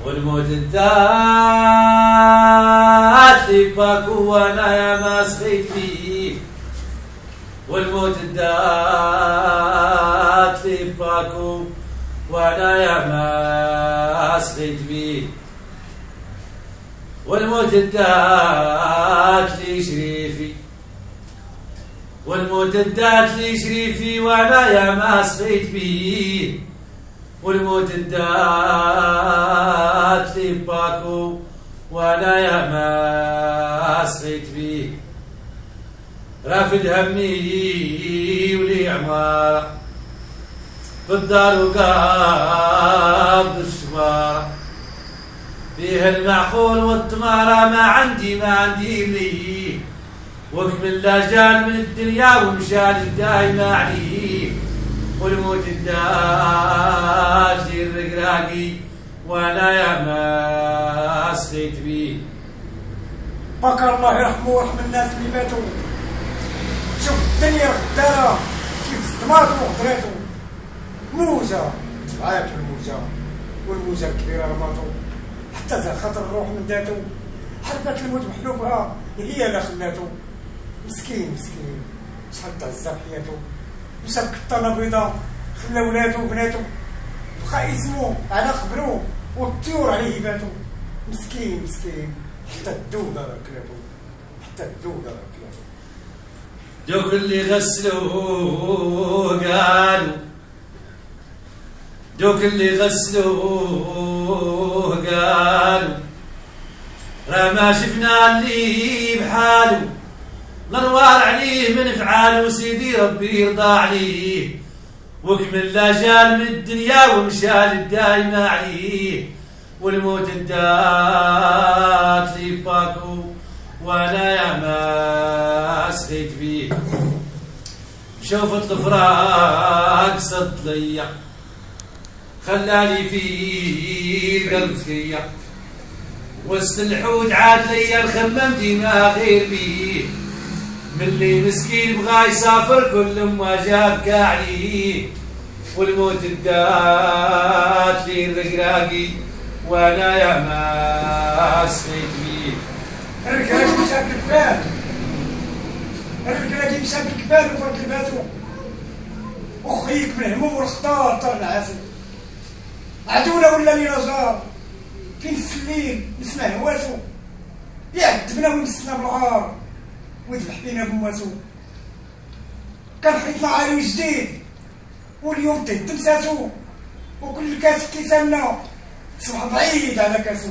والموت الدات لي باكو وانا يا ما سخيت فيه. والموت الدات لي باكو وانا يا ما سخيت فيه. والموت الدات لي شريفي. والموت الدات لي شريفي وانا يا ما سخيت فيه. والموت الدات لي باكو وانا يا ما سخيت فيه. رافد همي ولي عمارة في الدار وقابض الشمارة فيها المعقول والتمارة. ما عندي لي واكمل لا جان من الدنيا ومشان دايما عليه. والموت الدات لي الرقراقي وانا يا ما سخيت بيه. باكا الله يرحمه ويرحم الناس اللي ماتوا. شوف الدنيا غدارة كيف استماتوا وقدراتو. موجة تبعات الموجة والموجة الكبيرة رماتو حتى ذا خاطر الروح من ذاتو. حربت الموت محلوبها هي اللي خلاتو. مسكين شحال تعزى حياتو. مشى بكطانة بيضا خلى ولادو وبناتو بقى اسمو على قبرو والطيور عليه يباتو. مسكين حتى الدودة ركلاتو. دوك اللي غسلوه قالوا. راه ما شفنا اللي بحالو. الانوار عليه من فعالو سيدي ربي يرضى عليه. وكمل لا جال من الدنيا ومشى للدايمة عليه. والموت الدات لي باكو وانا يا ما سخيت بيه. شوفت الفراق صد ليا خلالي في القلب سكية. وسط الحوت عاد ليا الخمم ديما غير بيه. ملي مسكين بغا يسافر كل ما جاب كاعليه. والموت الدات لي الرقراقي وانا يا ما سخيت بيه. الرقراقي مشى بالكبال وفرق لباسو. وخيك من الهموم والخطار طار العاسل. عدونا ولا لينا جار فين الليل نسمع هواسو. يعذبنا ويمسنا بالعار ويذبح فينا بمواسو. كان حيطنا عالي جديد واليوم تمساسو. وكل كاس كيسالنا صبح بعيد على كاسو.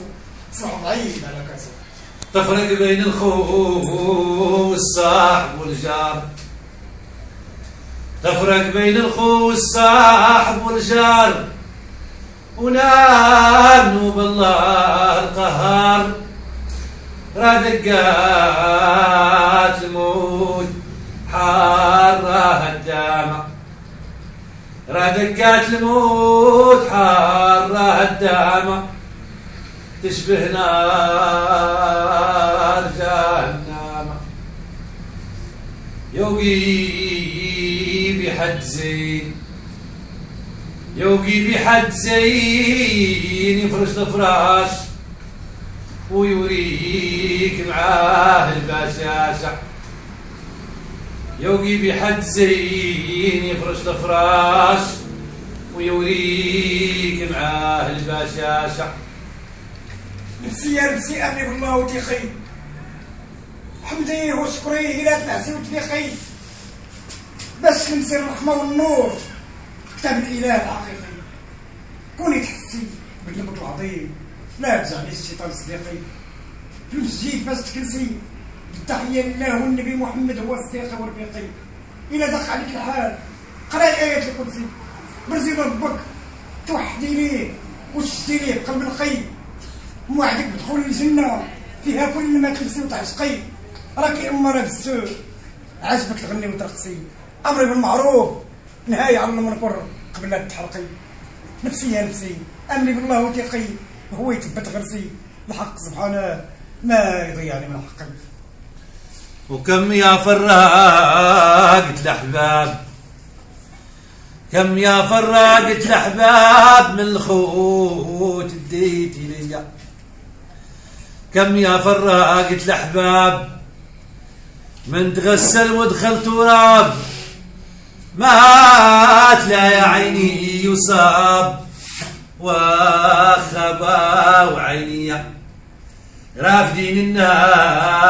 تفرق بين الخو والصاحب والجار. ونامنوا بالله القهار. را دقات الموت حارة الدامة. تشبه نار جهنم. يوقي بحد زين يفرش الفراش ويوريك معاه البشاشة. يوقي بحد زين يفرش الفراش ويوريك معاه البشاشة. نفسي أمني بالله وتيخي. حمديه وشكريه إلى تنعسي وتفيقي. باش نمسي الرحمة والنور كتاب الإله الحقيقي. كوني تحسي باللبط العظيم لا تجعلي الشيطان صديقي. في المسجد باش تكنسي بالتحية لله والنبي محمد هو صديقي ورفيقي. إلا دق عليك الحال قراي آيات القدسي. برزي ربك توحدي ليه وتشتي ليه بقلب نقي. موعدك بدخول الجنة فيها كل ما تلبسي وتعشقي. راكي أمارة بالسوء عجبك تغني وترقصي. أمري بالمعروف نهاية على المنكر قبل لا تحرقي. نفسي أمني بالله وتقي هو يثبت غرسي. الحق سبحانه ما يضيعني من حقي. وكم يا فراقة الأحباب كم يا فرقت الأحباب من الخوت اديتي ليا، كم يا فرقت الأحباب من تغسل ودخل تراب، مات لا يا عيني يصاب وخبا وعيني رافدين الناس